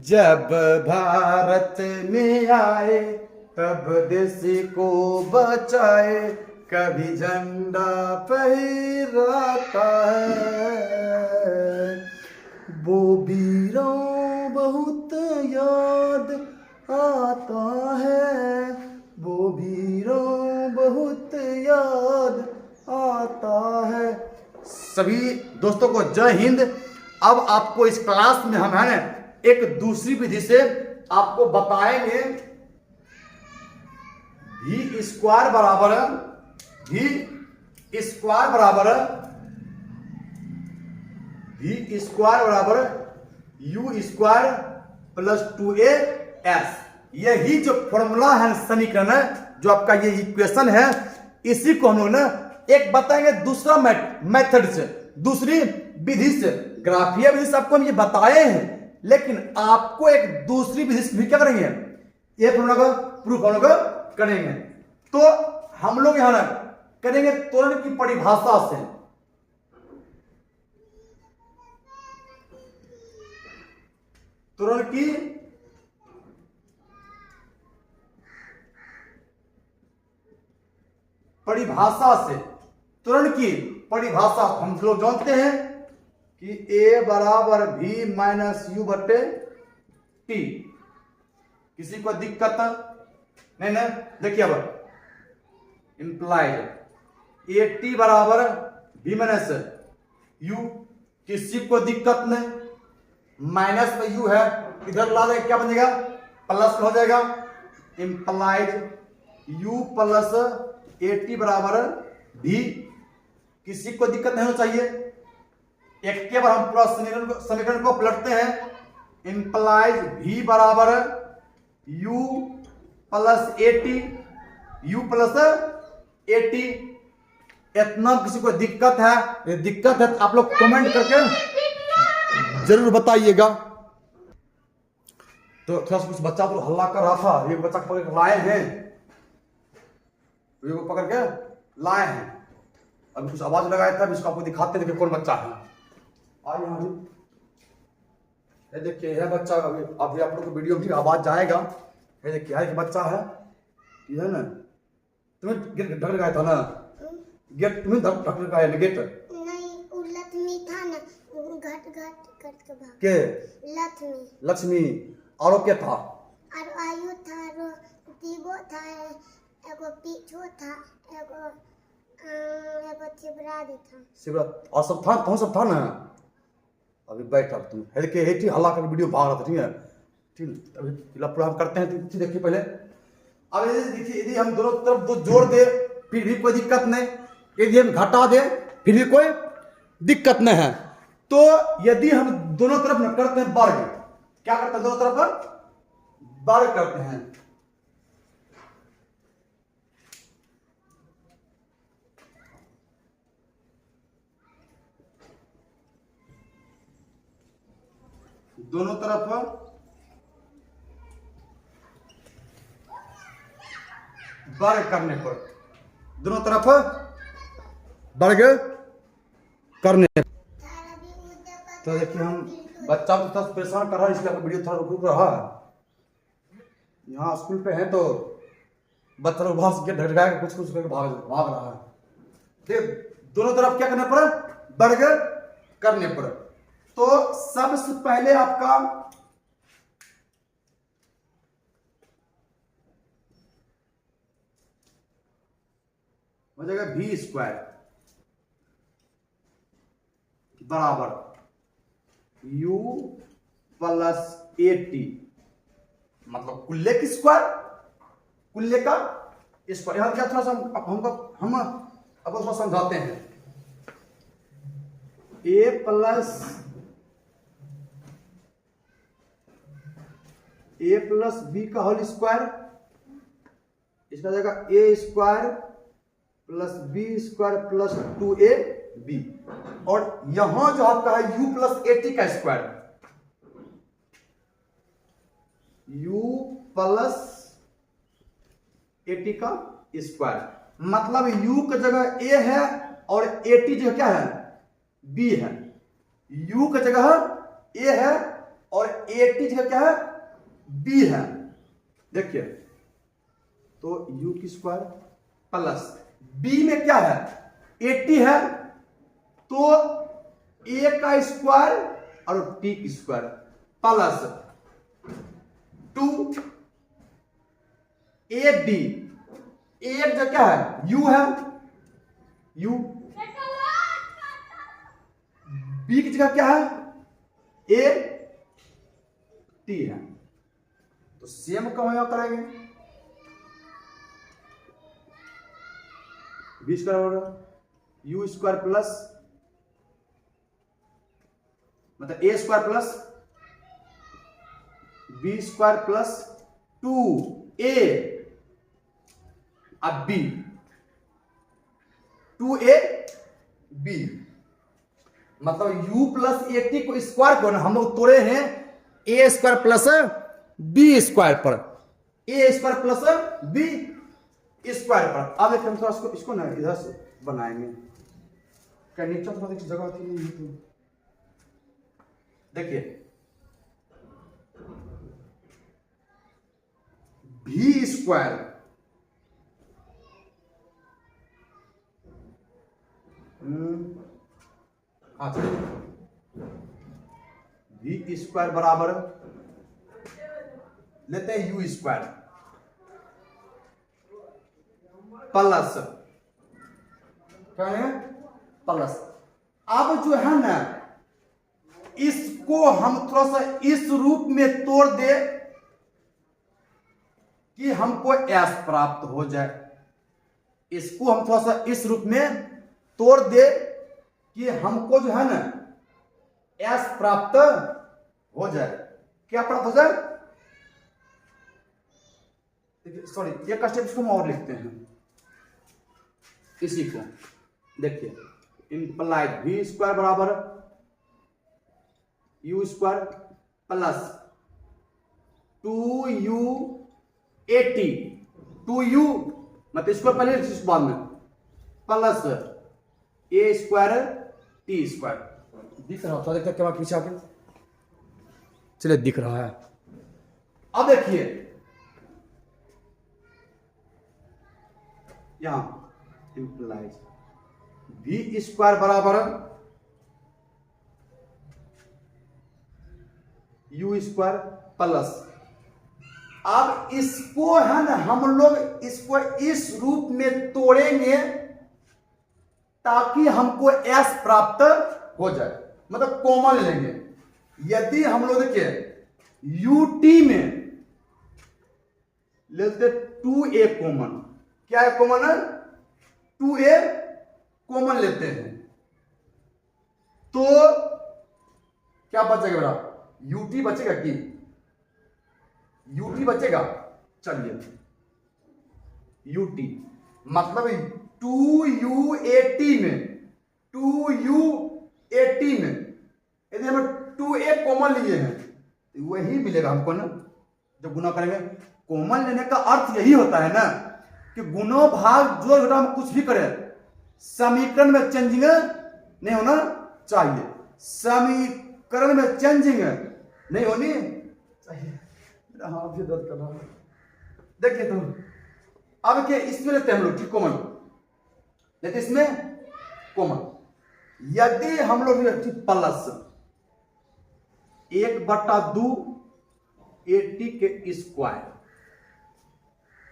जब भारत में आए तब देश को बचाए, कभी झंडा फहराता है। वो वीरों बहुत याद आता है, वो वीरों बहुत याद आता है। सभी दोस्तों को जय हिंद। अब आपको इस क्लास में हम है ना एक दूसरी विधि से आपको बताएंगे v स्क्वायर बराबर u स्क्वायर प्लस 2as। यही जो फॉर्मूला है, समीकरण है, जो आपका ये इक्वेशन है, इसी को हम लोग ना एक बताएंगे दूसरा मेथड से, दूसरी विधि से। ग्राफीय विधि से आपको हम ये बताए हैं, लेकिन आपको एक दूसरी विधि से भी क्या करेंगे, ये फॉर्मूला का प्रूफ हम लोग करेंगे। तो हम लोग यहां ना करेंगे त्वरण की परिभाषा से। त्वरण की परिभाषा से, त्वरण की परिभाषा हम लोग जानते हैं कि a बराबर v माइनस यू बटे टी। किसी को दिक्कत नहीं ना? देखिए अब इंप्लाइड ए टी बराबर v माइनस यू, किसी को दिक्कत नहीं। माइनस में u है, इधर ला दें क्या बनेगा, प्लस हो जाएगा। Implied u plus A T बराबर v, किसी को दिक्कत नहीं होना चाहिए। एक के बार हम पूरा समीकरण को पलटते हैं। इंप्लाइज v बराबर u plus A T, you plus A T. इतना किसी को दिक्कत है, ये दिक्कत है तो आप लोग कमेंट करके जरूर बताइएगा। तो थोड़ा सा कुछ बच्चा तो हल्ला कर रहा था, ये बच्चा पकड़ के लाए हैं, ये पकड़ के लाए हैं। अभी कुछ आवाज लगाया था, इसको आपको दिखाते देखिए कौन बच्चा है। आइए यहाँ ये देखिए, यह बच्चा अभी आप लोग को वीडियो में आवाज जाएगा। ये देखिए यह बच्चा है, ये है ना, तुम्हें गेट ढक लगाया था ना, गेट तुम्हें ढक लगाया ना गेट। नहीं, लक्ष्मी था ना, घट करके भाग के लक्ष्मी और क्या था, और आयु था, और दीवो था, एगो पीछो था, एगो शिवराज था, शिवराज और सब था, कौन सब था ना। अभी बैठ अब तुम हेलके हेठी हल्ला करके वीडियो भाग रहा था, ठीक है, ठीक। अभी पूरा हम करते हैं, तो देखिए पहले। अब देखिए यदि हम दोनों तरफ दो जोड़ दे फिर भी कोई दिक्कत नहीं, यदि हम घटा दे फिर भी कोई दिक्कत नहीं है। तो यदि हम दोनों तरफ न करते हैं वर्ग, क्या करते हैं, दोनों तरफ वर्ग करते हैं। दोनों तरफ वर्ग करने पर, दोनों तरफ वर्ग करने। तो देखिए हम बच्चा को थोड़ा परेशान कर रहा है, इसलिए वीडियो थोड़ा रुक रहा है। यहाँ स्कूल पे है तो बच्चा लोग वहां से ढक के कुछ कुछ करके भाग रहा है। ठीक, दोनों तरफ क्या करने पर, वर्ग करने पर। तो सबसे पहले आपका हो जाएगा v स्क्वायर बराबर u प्लस ए टी, मतलब कुल्ले की स्क्वायर, कुल्ले का स्क्वायर। यहां क्या थोड़ा सा हम आपको थोड़ा समझाते हैं। a प्लस बी का होल स्क्वायर, इसका जाएगा A square plus B square plus 2ab। और यहां जो आपका है u प्लस ए टी का square, u plus A T का स्क्वायर, मतलब u की जगह a है और ए टी जो क्या है, b है। u की जगह a है और 80 जगह क्या है, b है। देखिए तो u की स्क्वायर प्लस b में क्या है, 80 है, तो a का स्क्वायर और t की स्क्वायर प्लस 2 ab, एक जगह क्या है, u है, u, b की जगह क्या है, a t है। तो सेम का वहां करेंगे, b स्क्वायर होगा u स्क्वायर प्लस मतलब a square plus b square plus 2a अब b, 2a b, मतलब u प्लस 80 को स्क्वायर को ना हम लोग तोड़े हैं a square plus b square पर, a square plus b square पर। अब एक हम थोड़ा इसको ना इधर से बनाएंगे, क्या नीचे थोड़ा जगह होती नहीं है। तो देखिए v स्क्वायर v स्क्वायर बराबर लेते हैं u स्क्वायर प्लस क्या है प्लस। अब जो है ना इसको हम थोड़ा सा इस रूप में तोड़ दे कि हमको s प्राप्त हो जाए, इसको हम थोड़ा सा इस रूप में तोड़ दे कि हमको जो है ना s प्राप्त हो जाए। क्या प्राप्त हो जाए, देखिए सॉरी एक स्टेप इसको हम और लिखते हैं, इसी को देखिए इंप्लाइड v स्क्वायर बराबर u square plus 2u80, 2u मतलब इसको पहले इस बाद में plus a square t square. दिख रहा था, देखते क्या पीछे आके, चलिए दिख रहा है। अब देखिए यहां इंप्लाइज v स्क्वायर बराबर u स्क्वायर प्लस, अब इसको है ना हम लोग इसको इस रूप में तोड़ेंगे ताकि हमको s प्राप्त हो जाए, मतलब कॉमन लेंगे। यदि हम लोग देखिए ut में लेते 2a कॉमन, क्या है कॉमन है, 2a कॉमन लेते हैं तो क्या बचेगा बेटा, ut बचेगा कि ut बचेगा, चलिए ut मतलब 2u80 में 2u80 में यदि हम 2a कॉमन लिए हैं तो वही मिलेगा हमको ना जब गुना करेंगे। कॉमन लेने का अर्थ यही होता है ना कि गुणों भाग जो घटा हम कुछ भी करें समीकरण में चेंजिंग नहीं होना चाहिए, समीकरण में चेंजिंग नहीं होनी चाहिए। हाथ भी दर्द कर रहा है, देखिए तो अब क्या इसमें लेते हैं हम लोग ठीक कॉमन लेते, इसमें कॉमन यदि हम लोग प्लस 1/2 80 के स्क्वायर,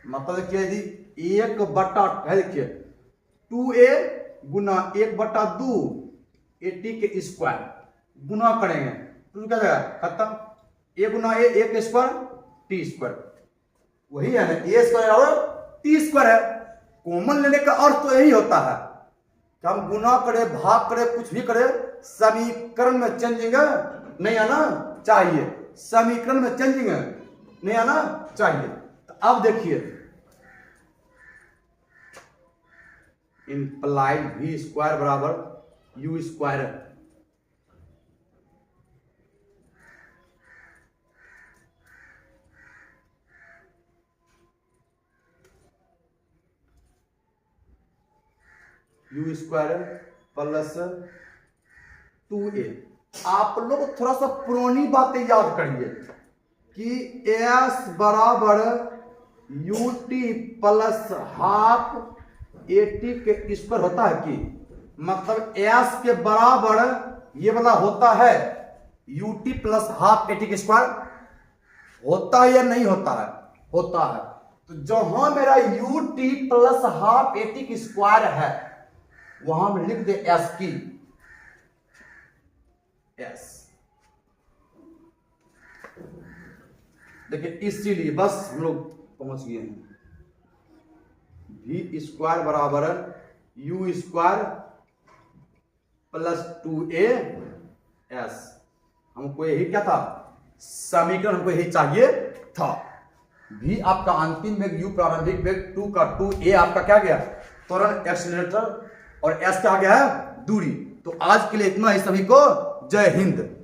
मतलब क्या यदि 1/2 देखिए 2a गुना 1/2 80 के स्क्वायर गुना करेंगे तो क्या जाएगा खत्म, a Guna a 1 square t square, वही है ना a स्क्वायर और t स्क्वायर है। कॉमन लेने का अर्थ तो यही होता है कि हम गुना करे भाग करे कुछ भी करे समीकरण में चेंजिंग नहीं आना चाहिए, समीकरण में चेंजिंग नहीं आना चाहिए। तो अब देखिए इंप्लाइड v स्क्वायर बराबर u square, u square plus 2a आप लोग थोड़ा सा पुरानी बातें याद करिए कि एस बराबर U T plus half A T के स्क्वायर होता है कि मतलब एस के बराबर ये वाला होता है U T plus half A T के स्क्वायर होता है या नहीं होता है? होता है। तो जहां मेरा U T plus half A T की स्क्वायर है वहां हम लिख दे एस की एस। देखिए इसीलिए बस हम लोग पहुंच गए हैं। भी स्क्वायर बराबर you square plus 2a S. हमको यही क्या था समीकरण, हमको यही चाहिए था। भी आपका अंतिम वेग u प्रारंभिक वेग 2 का 2a आपका क्या गया त्वरण एक्सीलरेटर और s क्या आ गया है दूरी। तो आज के लिए इतना ही, सभी को जय हिंद।